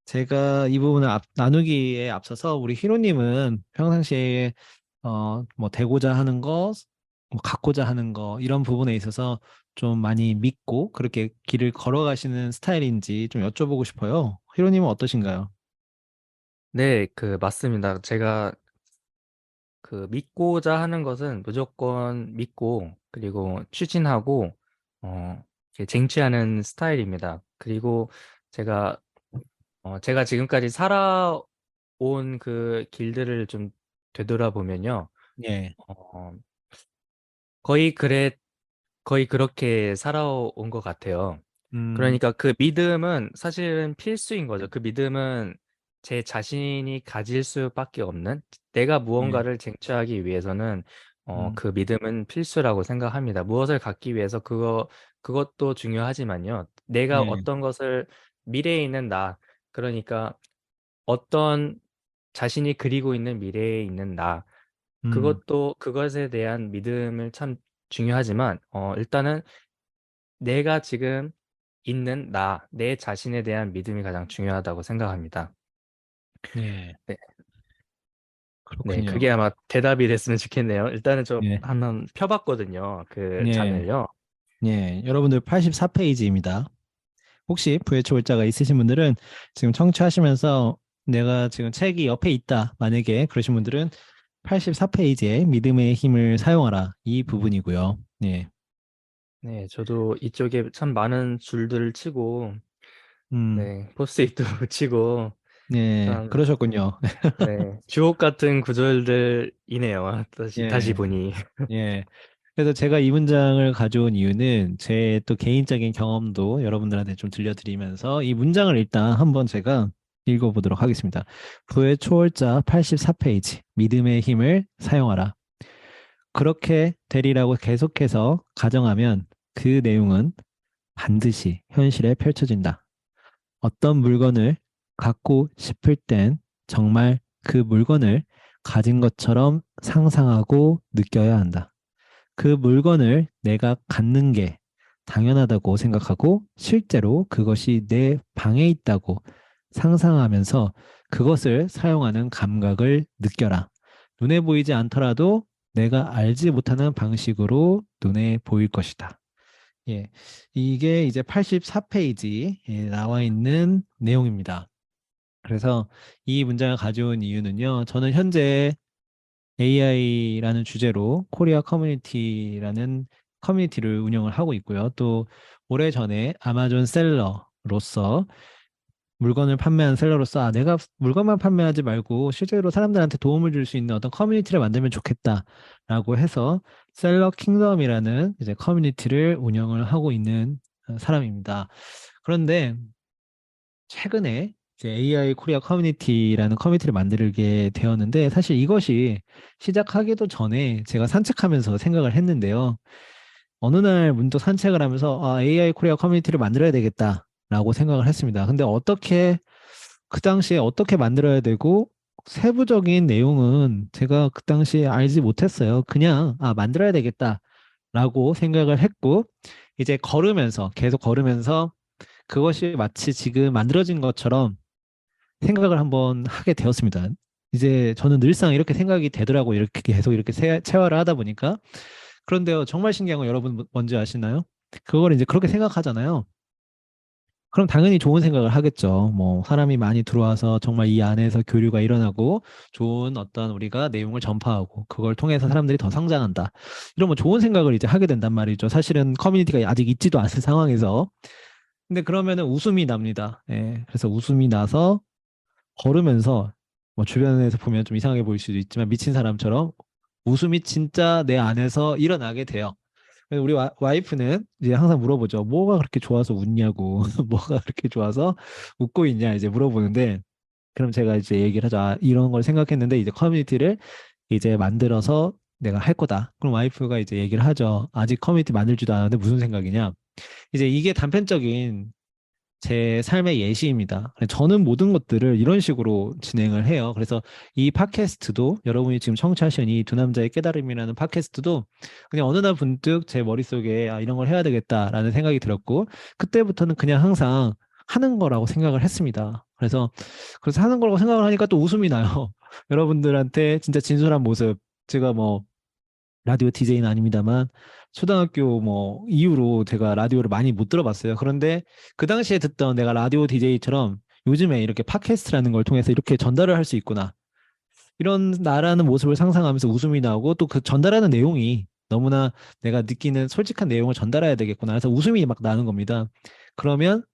제가 이 부분을 나누기에 앞서서 우리 히로님은 평상시에 뭐 되고자 하는 거, 뭐 갖고자 하는 거 이런 부분에 있어서 좀 많이 믿고 그렇게 길을 걸어가시는 스타일인지 좀 여쭤보고 싶어요. 히로님은 어떠신가요? 네, 맞습니다. 제가 믿고자 하는 것은 무조건 믿고, 그리고 추진하고, 이렇게 쟁취하는 스타일입니다. 그리고 제가, 제가 지금까지 살아온 그 길들을 좀 되돌아보면요. 예. 어, 거의 그래, 거의 그렇게 살아온 것 같아요. 음, 그러니까 그 믿음은 사실은 필수인 거죠. 그 믿음은 제 자신이 가질 수밖에 없는 내가 예. 무언가를 쟁취하기 위해서는 음, 그 믿음은 필수라고 생각합니다. 무엇을 갖기 위해서 그것도 중요하지만요. 내가 예. 어떤 것을 미래에 있는 나, 그러니까 어떤 자신이 그리고 있는 미래에 있는 나, 음, 그것도 그것에 대한 믿음을 참 중요하지만 일단은 내가 지금 있는 내 자신에 대한 믿음이 가장 중요하다고 생각합니다. 예. 네, 네, 그렇군요. 그게 아마 대답이 됐으면 좋겠네요. 일단은 저 예. 한번 펴봤거든요. 그 예. 장을요. 예. 여러분들 84페이지입니다. 혹시 부의초월자가 있으신 분들은 지금 청취하시면서 내가 지금 책이 옆에 있다. 만약에 그러신 분들은 84페이지에 믿음의 힘을 사용하라. 이 부분이고요. 예. 네, 저도 이쪽에 참 많은 줄들을 치고, 음, 네, 포스트잇도 붙이고, 예. 참, 그러셨군요. 네, 주옥 같은 구절들이네요. 다시 예. 보니. 예. 그래서 제가 이 문장을 가져온 이유는 제 또 개인적인 경험도 여러분들한테 좀 들려드리면서 이 문장을 일단 한번 제가 읽어보도록 하겠습니다. 부의 초월자 84페이지. 믿음의 힘을 사용하라. 그렇게 되리라고 계속해서 가정하면 그 내용은 반드시 현실에 펼쳐진다. 어떤 물건을 갖고 싶을 땐 정말 그 물건을 가진 것처럼 상상하고 느껴야 한다. 그 물건을 내가 갖는 게 당연하다고 생각하고 실제로 그것이 내 방에 있다고 상상하면서 그것을 사용하는 감각을 느껴라. 눈에 보이지 않더라도 내가 알지 못하는 방식으로 눈에 보일 것이다. 예. 이게 이제 84페이지에 나와 있는 내용입니다. 그래서 이 문장을 가져온 이유는요. 저는 현재 AI라는 주제로 코리아 커뮤니티라는 커뮤니티를 운영을 하고 있고요. 또 오래전에 아마존 셀러로서 물건을 판매한 셀러로서 내가 물건만 판매하지 말고 실제로 사람들한테 도움을 줄 수 있는 어떤 커뮤니티를 만들면 좋겠다라고 해서 셀러 킹덤이라는 이제 커뮤니티를 운영을 하고 있는 사람입니다. 그런데 최근에 이제 AI 코리아 커뮤니티라는 커뮤니티를 만들게 되었는데 사실 이것이 시작하기도 전에 제가 산책하면서 생각을 했는데요. 어느 날 문득 산책을 하면서 AI 코리아 커뮤니티를 만들어야 되겠다라고 생각을 했습니다. 근데 어떻게 그 당시에 어떻게 만들어야 되고 세부적인 내용은 제가 그 당시에 알지 못했어요. 그냥 만들어야 되겠다라고 생각을 했고 이제 걸으면서 계속 걸으면서 그것이 마치 지금 만들어진 것처럼 생각을 한번 하게 되었습니다. 이제 저는 늘상 이렇게 생각이 되더라고요. 이렇게 계속 이렇게 체화를 하다 보니까. 그런데요, 정말 신기한 건 여러분 뭔지 아시나요? 그걸 이제 그렇게 생각하잖아요. 그럼 당연히 좋은 생각을 하겠죠. 뭐, 사람이 많이 들어와서 정말 이 안에서 교류가 일어나고 좋은 어떤 우리가 내용을 전파하고 그걸 통해서 사람들이 더 성장한다. 이런 뭐 좋은 생각을 이제 하게 된단 말이죠. 사실은 커뮤니티가 아직 있지도 않은 상황에서. 근데 그러면은 웃음이 납니다. 예. 그래서 웃음이 나서 걸으면서 뭐 주변에서 보면 좀 이상하게 보일 수도 있지만 미친 사람처럼 웃음이 진짜 내 안에서 일어나게 돼요. 그래서 우리 와이프는 이제 항상 물어보죠. 뭐가 그렇게 좋아서 웃냐고. 뭐가 그렇게 좋아서 웃고 있냐 이제 물어보는데 그럼 제가 이제 얘기를 하죠. 이런 걸 생각했는데 이제 커뮤니티를 이제 만들어서 내가 할 거다. 그럼 와이프가 이제 얘기를 하죠. 아직 커뮤니티 만들지도 않았는데 무슨 생각이냐. 이제 이게 단편적인 제 삶의 예시입니다. 저는 모든 것들을 이런 식으로 진행을 해요. 그래서 이 팟캐스트도 여러분이 지금 청취하신 이 두 남자의 깨달음이라는 팟캐스트도 그냥 어느 날 문득 제 머릿속에 이런 걸 해야 되겠다라는 생각이 들었고 그때부터는 그냥 항상 하는 거라고 생각을 했습니다. 그래서 하는 거라고 생각을 하니까 또 웃음이 나요. 여러분들한테 진짜 진솔한 모습 제가 뭐 라디오 DJ는 아닙니다만 초등학교 뭐 이후로 제가 라디오를 많이 못 들어봤어요. 그런데 그 당시에 듣던 내가 라디오 DJ처럼 요즘에 이렇게 팟캐스트라는 걸 통해서 이렇게 전달을 할 수 있구나. 이런 나라는 모습을 상상하면서 웃음이 나오고 또 그 전달하는 내용이 너무나 내가 느끼는 솔직한 내용을 전달해야 되겠구나. 그래서 웃음이 막 나는 겁니다. 그러면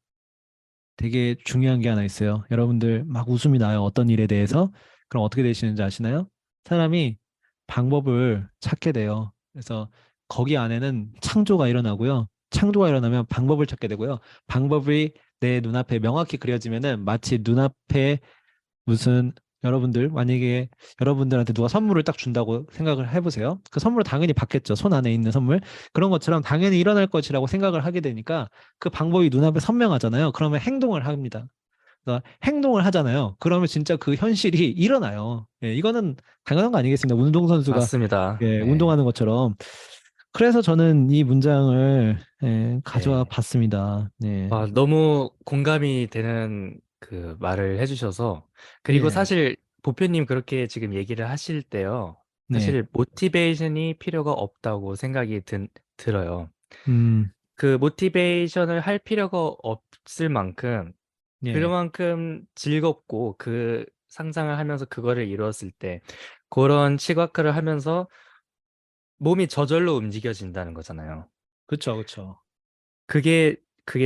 되게 중요한 게 하나 있어요. 여러분들 막 웃음이 나요. 어떤 일에 대해서. 그럼 어떻게 되시는지 아시나요? 사람이 방법을 찾게 돼요. 그래서 거기 안에는 창조가 일어나고요. 창조가 일어나면 방법을 찾게 되고요. 방법이 내 눈앞에 명확히 그려지면은 마치 눈앞에 무슨 여러분들 만약에 여러분들한테 누가 선물을 딱 준다고 생각을 해보세요. 그 선물을 당연히 받겠죠. 손 안에 있는 선물. 그런 것처럼 당연히 일어날 것이라고 생각을 하게 되니까 그 방법이 눈앞에 선명하잖아요. 그러면 행동을 합니다. 그래서 행동을 하잖아요. 그러면 진짜 그 현실이 일어나요. 예, 이거는 당연한 거 아니겠습니까? 운동선수가 맞습니다. 예, 네. 운동하는 것처럼. 그래서 저는 이 문장을 가져와 네. 봤습니다. 네. 너무 공감이 되는 그 말을 해주셔서, 그리고 예. 사실 보표님 그렇게 지금 얘기를 하실 때요. 네. 사실 모티베이션이 필요가 없다고 생각이 들어요. 음. 그 모티베이션을 할 필요가 없을 만큼, 예. 그만큼 즐겁고 그 상상을 하면서 그거를 이루었을 때 그런 시각화를 하면서 몸이 저절로 움직여진다는 거잖아요. 그쵸, 그쵸. 그게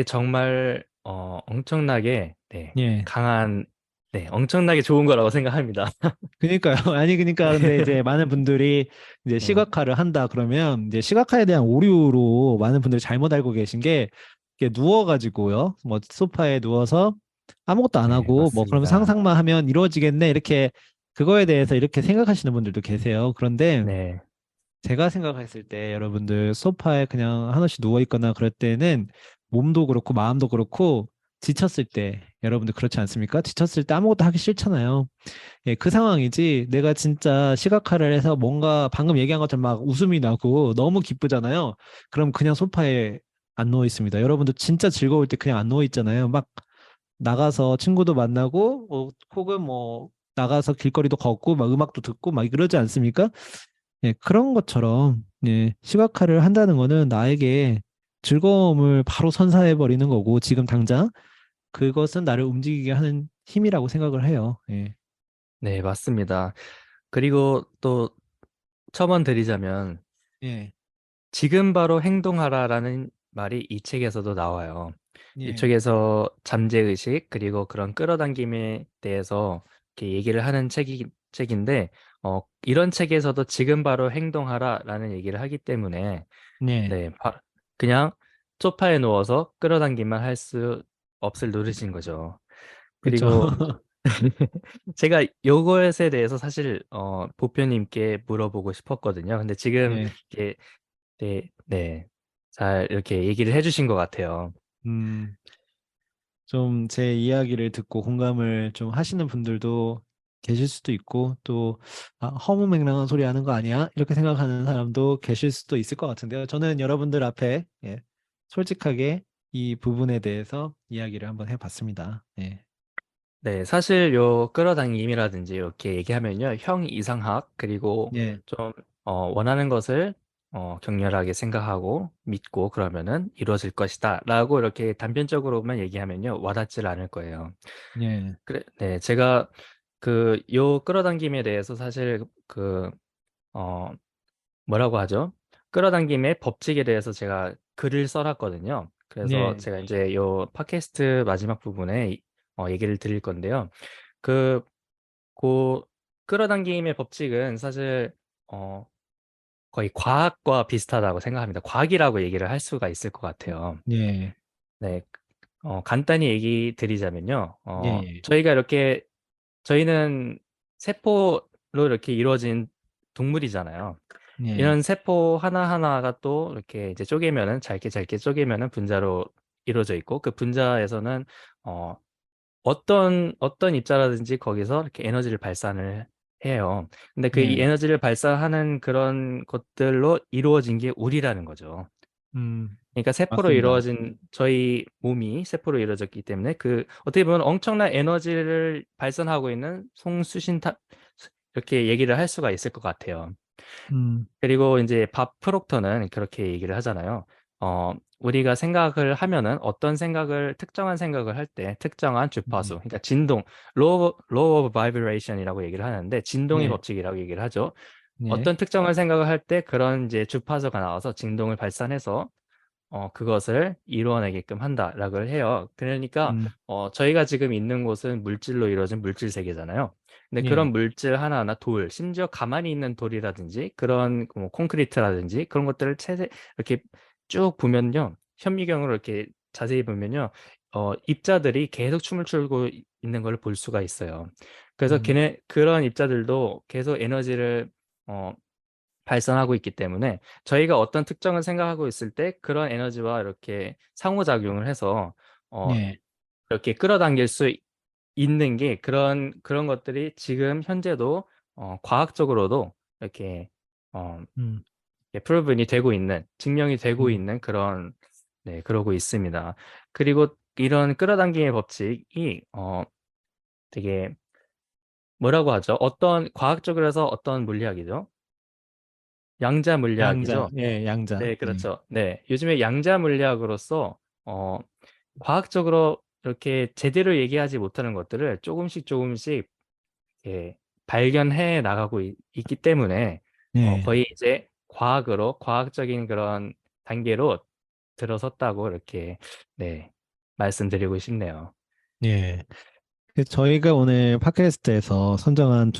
정말 엄청나게, 네, 예. 강한, 네, 엄청나게 좋은 거라고 생각합니다. 그니까요. 아니, 그니까, 근데 이제 많은 분들이 이제 네, 시각화를 한다 그러면 이제 시각화에 대한 오류로 많은 분들이 잘못 알고 계신 게 이게 누워가지고요. 뭐 소파에 누워서 아무것도 안 네, 하고 뭐 그러면 맞습니다. 상상만 하면 이루어지겠네. 이렇게 그거에 대해서 이렇게 생각하시는 분들도 계세요. 그런데 네, 제가 생각했을 때 여러분들 소파에 그냥 한없이 누워 있거나 그럴 때는 몸도 그렇고 마음도 그렇고 지쳤을 때 여러분들 그렇지 않습니까? 지쳤을 때 아무것도 하기 싫잖아요. 예, 그 상황이지. 내가 진짜 시각화를 해서 뭔가 방금 얘기한 것처럼 막 웃음이 나고 너무 기쁘잖아요. 그럼 그냥 소파에 안 누워 있습니다. 여러분들 진짜 즐거울 때 그냥 안 누워 있잖아요. 막 나가서 친구도 만나고 혹은 뭐 나가서 길거리도 걷고 막 음악도 듣고 막 이러지 않습니까? 예, 그런 것처럼 예, 시각화를 한다는 거는 나에게 즐거움을 바로 선사해 버리는 거고 지금 당장 그것은 나를 움직이게 하는 힘이라고 생각을 해요. 예. 네, 맞습니다. 그리고 또 첨언 드리자면, 예. 지금 바로 행동하라라는 말이 이 책에서도 나와요. 이 예. 책에서 잠재의식, 그리고 그런 끌어당김에 대해서 이렇게 얘기를 하는 책인데, 이런 책에서도 지금 바로 행동하라라는 얘기를 하기 때문에, 네. 네, 그냥 소파에 누워서 끌어당김만 할 수 없을 노릇인 거죠. 그쵸. 그리고 제가 요것에 대해서 사실 보표님께 물어보고 싶었거든요. 근데 지금 네. 이렇게 네, 잘 이렇게 얘기를 해주신 것 같아요. 음, 좀 제 이야기를 듣고 공감을 좀 하시는 분들도 계실 수도 있고, 또, 아, 허무맹랑한 소리 하는 거 아니야? 이렇게 생각하는 사람도 계실 수도 있을 것 같은데요. 저는 여러분들 앞에, 예, 솔직하게 이 부분에 대해서 이야기를 한번 해봤습니다. 예. 네, 사실 요 끌어당김이라든지 이렇게 얘기하면요, 형 이상학 그리고 예, 좀 원하는 것을 격렬하게 생각하고 믿고 그러면은 이루어질 것이다라고 이렇게 단편적으로만 얘기하면요, 와닿질 않을 거예요. 예, 그래, 네, 제가 그 요 끌어당김에 대해서 사실 어, 뭐라고 하죠? 끌어당김의 법칙에 대해서 제가 글을 써놨거든요. 그래서 예, 제가 이제 요 팟캐스트 마지막 부분에 얘기를 드릴 건데요. 그, 그 끌어당김의 법칙은 사실 어, 거의 과학과 비슷하다고 생각합니다. 과학이라고 얘기를 할 수가 있을 것 같아요. 예, 네, 간단히 얘기 드리자면요. 예, 예, 저희는 세포로 이렇게 이루어진 동물이잖아요. 예, 이런 세포 하나하나가 또 이렇게 이제 쪼개면은 잘게 잘게 쪼개면은 분자로 이루어져 있고 그 분자에서는 어, 어떤 입자라든지 거기서 이렇게 에너지를 발산을 해요. 근데 그 이 예, 에너지를 발산하는 그런 것들로 이루어진 게 우리라는 거죠. 그러니까 세포로 맞습니다. 이루어진 저희 몸이 세포로 이루어졌기 때문에 그 어떻게 보면 엄청난 에너지를 발산하고 있는 송수신타 이렇게 얘기를 할 수가 있을 것 같아요. 음, 그리고 이제 밥 프록터는 그렇게 얘기를 하잖아요. 우리가 생각을 하면은 어떤 생각을 특정한 생각을 할 때 특정한 주파수, 예, 그러니까 진동, law of vibration이라고 얘기를 하는데 진동의 예, 법칙이라고 얘기를 하죠. 예, 어떤 특정한 생각을 할 때 그런 이제 주파수가 나와서 진동을 발산해서 그것을 이루어내게끔 한다라고 해요. 그러니까 음, 저희가 지금 있는 곳은 물질로 이루어진 물질 세계잖아요. 근데 예, 그런 물질 하나하나 돌, 심지어 가만히 있는 돌이라든지 그런 뭐 콘크리트라든지 그런 것들을 이렇게 쭉 보면요. 현미경으로 이렇게 자세히 보면요. 입자들이 계속 춤을 추고 있는 걸 볼 수가 있어요. 그래서 음, 걔네 그런 입자들도 계속 에너지를 어, 발산하고 있기 때문에 저희가 어떤 특정을 생각하고 있을 때 그런 에너지와 이렇게 상호작용을 해서 어, 예, 이렇게 끌어당길 수 있는 게 그런 것들이 지금 현재도 과학적으로도 이렇게 어, 음, 프루븐이 되고 있는 증명이 되고 음, 있는 그런 네 그러고 있습니다. 그리고 이런 끌어당김의 법칙이 되게 뭐라고 하죠? 어떤 과학적으로 해서 어떤 물리학이죠? 양자 양자, 물리학이죠. 예, 양자, 네, 예, 그렇죠. 네. 요즘에 양자 물리학으로서 과학적으로 이렇게 제대로 얘기하지 못하는 것들을 조금씩 조금씩 이렇게 발견해 나가고 기 때문에 예, 거의 이제 과학적인 그런 단계로 들어섰다고 이렇게 네, 말씀드리고 싶네요. 예. 저희가 오늘 팟캐스트에서 선정한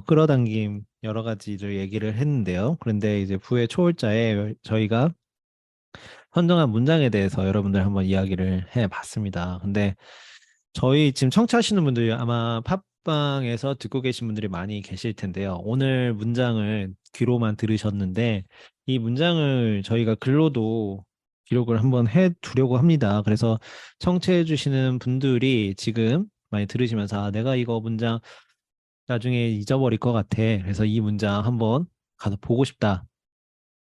끌어당김 여러 가지를 얘기를 했는데요. 그런데 이제 부의 초월자에 저희가 선정한 문장에 대해서 여러분들 한번 이야기를 해봤습니다. 근데 저희 지금 청취하시는 분들이 아마 팟빵에서 듣고 계신 분들이 많이 계실 텐데요. 오늘 문장을 귀로만 들으셨는데 이 문장을 저희가 글로도 기록을 한번 해 두려고 합니다. 그래서 청취해 주시는 분들이 지금 많이 들으시면서 아, 내가 이거 문장 나중에 잊어버릴 것 같아. 그래서 이 문장 한번 가서 보고 싶다.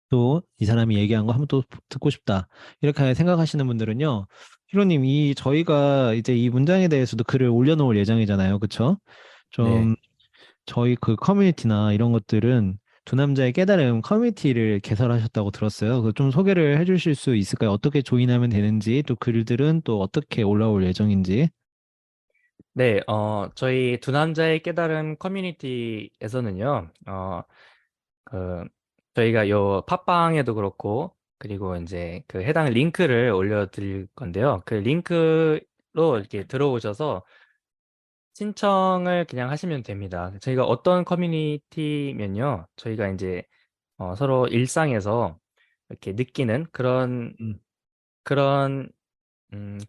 또 이 사람이 얘기한 거 한번 또 듣고 싶다. 이렇게 생각하시는 분들은요. 히로님, 이 저희가 이제 이 문장에 대해서도 글을 올려놓을 예정이잖아요. 그쵸? 네. 좀 저희 그 커뮤니티나 이런 것들은 두 남자의 깨달음 커뮤니티를 개설하셨다고 들었어요. 그 좀 소개를 해주실 수 있을까요? 어떻게 조인하면 되는지, 또 글들은 또 어떻게 올라올 예정인지. 네, 저희 두 남자의 깨달음 커뮤니티에서는요, 그, 저희가 요 팟빵에도 그렇고, 그리고 이제 그 해당 링크를 올려드릴 건데요. 그 링크로 이렇게 들어오셔서 신청을 그냥 하시면 됩니다. 저희가 어떤 커뮤니티면요, 저희가 이제 서로 일상에서 이렇게 느끼는 그런 음, 그런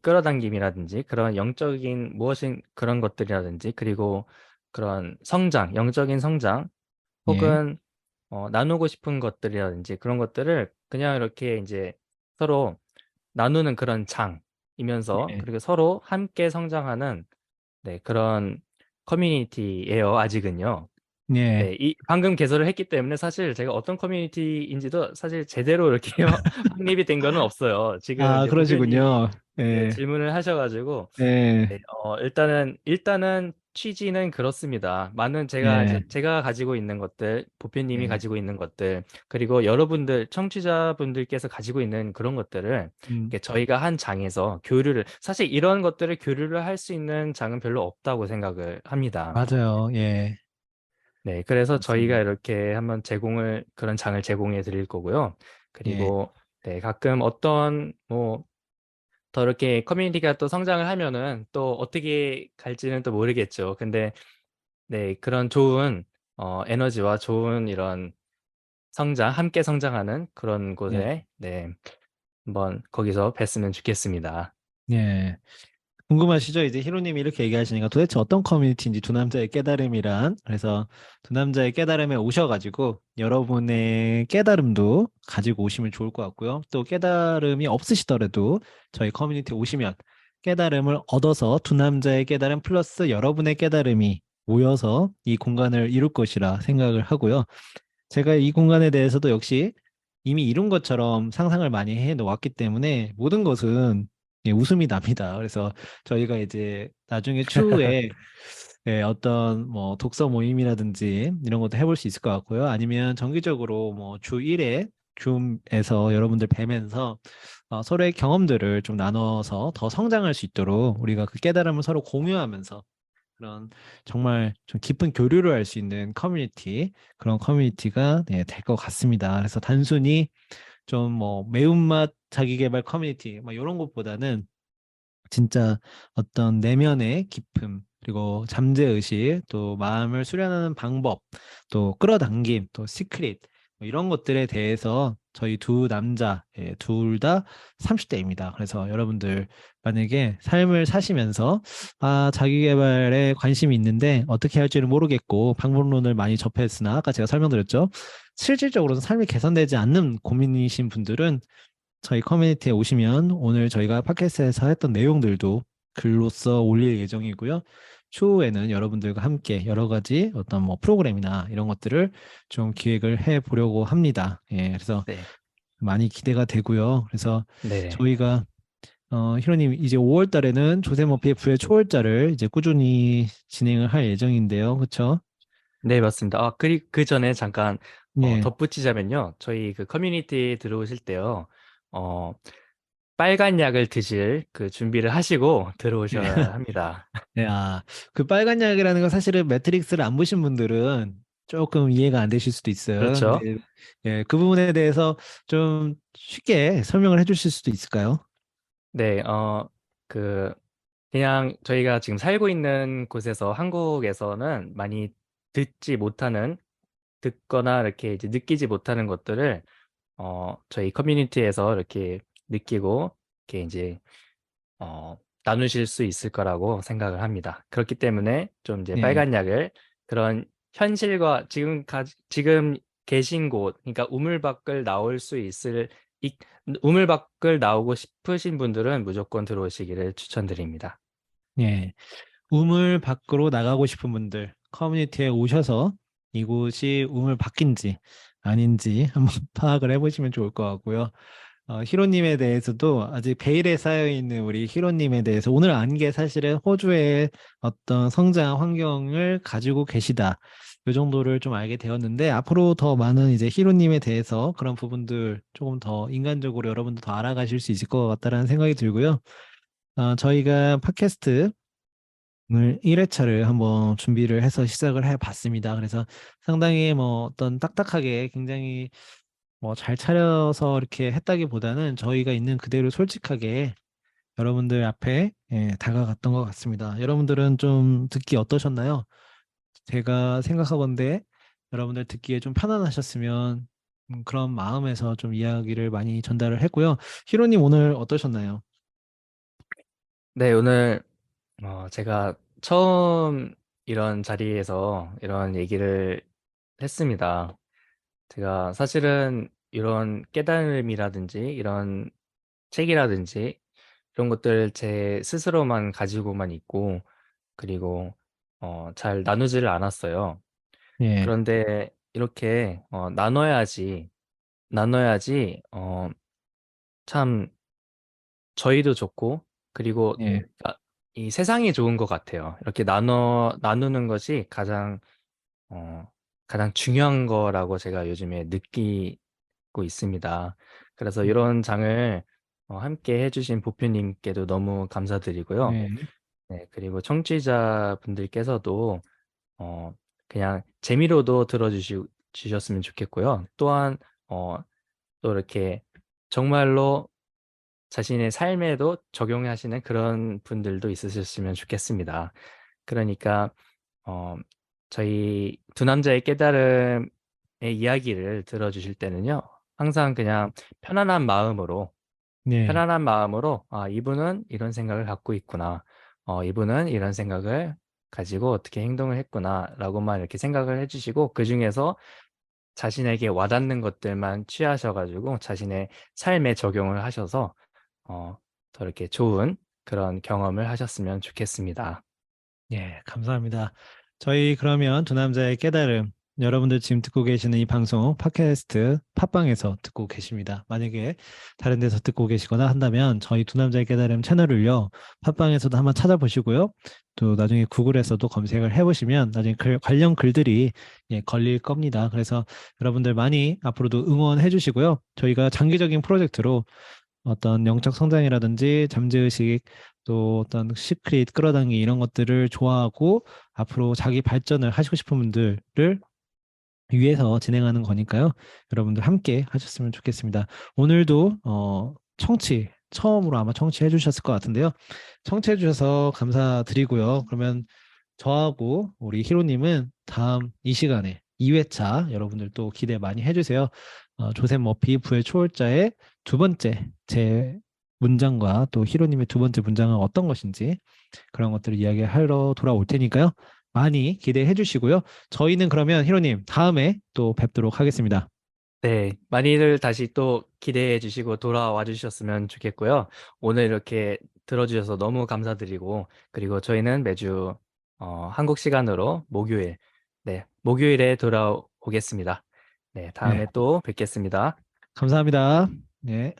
끌어당김이라든지 그런 영적인 무엇인 그런 것들이라든지 그리고 그런 성장, 영적인 성장 예, 혹은 나누고 싶은 것들이라든지 그런 것들을 그냥 이렇게 이제 서로 나누는 그런 장이면서 예, 그리고 서로 함께 성장하는 네, 그런 커뮤니티예요, 아직은요. 예. 네, 방금 개설을 했기 때문에 사실 제가 어떤 커뮤니티인지도 사실 제대로 이렇게 확립이 된 거는 없어요. 지금 아, 이제 부교님이 그러시군요. 네, 예, 질문을 하셔가지고 예, 네, 일단은 취지는 그렇습니다. 많은 예, 제가 가지고 있는 것들, 보편님이 예. 가지고 있는 것들, 그리고 여러분들 청취자분들께서 가지고 있는 그런 것들을 음, 이렇게 저희가 한 장에서 교류를 사실 이런 것들을 교류를 할 수 있는 장은 별로 없다고 생각을 합니다. 맞아요. 예, 네, 그래서 저희가 맞습니다. 이렇게 한번 그런 장을 제공해 드릴 거고요. 예, 그리고 네, 가끔 어떤 뭐 더 이렇게 커뮤니티가 또 성장을 하면은 또 어떻게 갈지는 또 모르겠죠. 근데 네, 그런 좋은 에너지와 좋은 이런 함께 성장하는 그런 예, 곳에 네, 한번 거기서 뵀으면 좋겠습니다. 예. 궁금하시죠? 이제 히로님이 이렇게 얘기하시니까 도대체 어떤 커뮤니티인지 두 남자의 깨달음이란 그래서 두 남자의 깨달음에 오셔가지고 여러분의 깨달음도 가지고 오시면 좋을 것 같고요. 또 깨달음이 없으시더라도 저희 커뮤니티에 오시면 깨달음을 얻어서 두 남자의 깨달음 플러스 여러분의 깨달음이 모여서 이 공간을 이룰 것이라 생각을 하고요. 제가 이 공간에 대해서도 역시 이미 이룬 것처럼 상상을 많이 해 놓았기 때문에 모든 것은 예, 웃음이 납니다. 그래서 저희가 이제 나중에 추후에 예, 어떤 뭐 독서 모임이라든지 이런 것도 해볼 수 있을 것 같고요. 아니면 정기적으로 뭐 주 1회 줌에서 여러분들 뵈면서 서로의 경험들을 좀 나눠서 더 성장할 수 있도록 우리가 그 깨달음을 서로 공유하면서 그런 정말 좀 깊은 교류를 할 수 있는 커뮤니티 그런 커뮤니티가 네, 될 것 같습니다. 그래서 단순히 좀 뭐 매운맛 자기계발 커뮤니티 뭐 이런 것보다는 진짜 어떤 내면의 깊음, 그리고 잠재의식, 또 마음을 수련하는 방법, 또 끌어당김, 또 시크릿, 뭐 이런 것들에 대해서 저희 두 남자, 예, 둘 다 30대입니다. 그래서 여러분들 만약에 삶을 사시면서 자기 개발에 관심이 있는데 어떻게 할지를 모르겠고 방법론을 많이 접했으나 아까 제가 설명드렸죠. 실질적으로는 삶이 개선되지 않는 고민이신 분들은 저희 커뮤니티에 오시면 오늘 저희가 팟캐스트에서 했던 내용들도 글로써 올릴 예정이고요. 추후에는 여러분들과 함께 여러 가지 어떤 뭐 프로그램이나 이런 것들을 좀 기획을 해 보려고 합니다. 예, 그래서 네. 많이 기대가 되고요. 그래서 네. 저희가 히로님 이제 5월 달에는 조세 머피의 초월자를 이제 꾸준히 진행을 할 예정인데요. 그렇죠? 네, 맞습니다. 그 전에 잠깐 예. 덧붙이자면요. 저희 그 커뮤니티에 들어오실 때요. 어, 빨간 약을 드실 그 준비를 하시고 예. 들어오셔야 합니다. 네, 그 빨간 약이라는 건 사실은 매트릭스를 안 보신 분들은 조금 이해가 안 되실 수도 있어요. 근데 그렇죠? 예, 그 부분에 대해서 좀 쉽게 설명을 해 주실 수도 있을까요? 네, 그, 그냥 저희가 지금 살고 있는 곳에서 한국에서는 많이 듣지 못하는, 듣거나 이렇게 이제 느끼지 못하는 것들을, 저희 커뮤니티에서 이렇게 느끼고, 이렇게 이제, 어, 나누실 수 있을 거라고 생각을 합니다. 그렇기 때문에 좀 이제 예, 빨간 약을 그런 현실과 지금 계신 곳, 그러니까 이- 우물 밖을 나오고 싶으신 분들은 무조건 들어오시기를 추천드립니다. 예. 우물 밖으로 나가고 싶은 분들 커뮤니티에 오셔서 이곳이 우물 밖인지 아닌지 한번 파악을 해보시면 좋을 것 같고요. 히로님에 대해서도 아직 베일에 쌓여 있는 우리 히로님에 대해서 오늘 안 게 사실은 호주의 어떤 성장 환경을 가지고 계시다. 이 정도를 좀 알게 되었는데 앞으로 더 많은 이제 히로님에 대해서 그런 부분들 조금 더 인간적으로 여러분도 더 알아가실 수 있을 것 같다라는 생각이 들고요. 저희가 팟캐스트 오늘 1회차를 한번 준비를 해서 시작을 해 봤습니다. 그래서 상당히 뭐 어떤 딱딱하게 굉장히 뭐 잘 차려서 이렇게 했다기보다는 저희가 있는 그대로 솔직하게 여러분들 앞에 예, 다가갔던 것 같습니다. 여러분들은 좀 듣기 어떠셨나요? 제가 생각하건대 여러분들 듣기에 좀 편안하셨으면 그런 마음에서 좀 이야기를 많이 전달을 했고요. 히로님 오늘 어떠셨나요? 네, 오늘 제가 처음 이런 자리에서 이런 얘기를 했습니다. 제가 사실은 이런 깨달음이라든지 이런 책이라든지 이런 것들 제 스스로만 가지고만 있고 그리고 잘 나누지를 않았어요. 예, 그런데 이렇게 나눠야지 참 저희도 좋고 그리고 예, 아, 이 세상이 좋은 것 같아요. 이렇게 나누는 것이 어, 가장 중요한 거라고 제가 요즘에 느끼고 있습니다. 그래서 이런 장을 함께 해주신 보표님께도 너무 감사드리고요. 예, 네, 그리고 청취자분들께서도 어, 그냥 재미로도 주셨으면 좋겠고요. 또한 어, 또 이렇게 정말로 자신의 삶에도 적용하시는 그런 분들도 있으셨으면 좋겠습니다. 그러니까 어, 저희 두 남자의 깨달음의 이야기를 들어주실 때는요, 항상 그냥 편안한 마음으로, 예, 아, 이분은 이런 생각을 갖고 있구나. 이분은 이런 생각을 가지고 어떻게 행동을 했구나. 라고만 이렇게 생각을 해주시고, 그 중에서 자신에게 와닿는 것들만 취하셔가지고, 자신의 삶에 적용을 하셔서, 어, 더 이렇게 좋은 그런 경험을 하셨으면 좋겠습니다. 예, 감사합니다. 저희 그러면 두 남자의 깨달음, 여러분들 지금 듣고 계시는 이 방송, 팟캐스트, 팟빵에서 듣고 계십니다. 만약에 다른 데서 듣고 계시거나 한다면 저희 두 남자의 깨달음 채널을요, 팟빵에서도 한번 찾아보시고요. 또 나중에 구글에서도 검색을 해보시면 나중에 관련 글들이 예, 걸릴 겁니다. 그래서 여러분들 많이 앞으로도 응원해 주시고요. 저희가 장기적인 프로젝트로 어떤 영적 성장이라든지 잠재의식 또 어떤 시크릿 끌어당기 이런 것들을 좋아하고 앞으로 자기 발전을 하시고 싶은 분들을 위해서 진행하는 거니까요. 여러분들 함께 하셨으면 좋겠습니다. 오늘도 처음으로 아마 청취해 주셨을 것 같은데요. 청취해 주셔서 감사드리고요. 그러면 저하고 우리 히로님은 다음 이 시간에 2회차 여러분들 또 기대 많이 해주세요. 조셉 머피 부의 초월자의 두 번째 제 문장과 또 히로님의 두 번째 문장은 어떤 것인지 그런 것들을 이야기하러 돌아올 테니까요. 많이 기대해 주시고요. 저희는 그러면 히로님 다음에 또 뵙도록 하겠습니다. 네, 많이들 다시 또 기대해 주시고 돌아와 주셨으면 좋겠고요. 오늘 이렇게 들어주셔서 너무 감사드리고, 그리고 저희는 매주 한국 시간으로 네, 목요일에 돌아오겠습니다. 네, 네, 다음에 또 뵙겠습니다. 감사합니다. 네.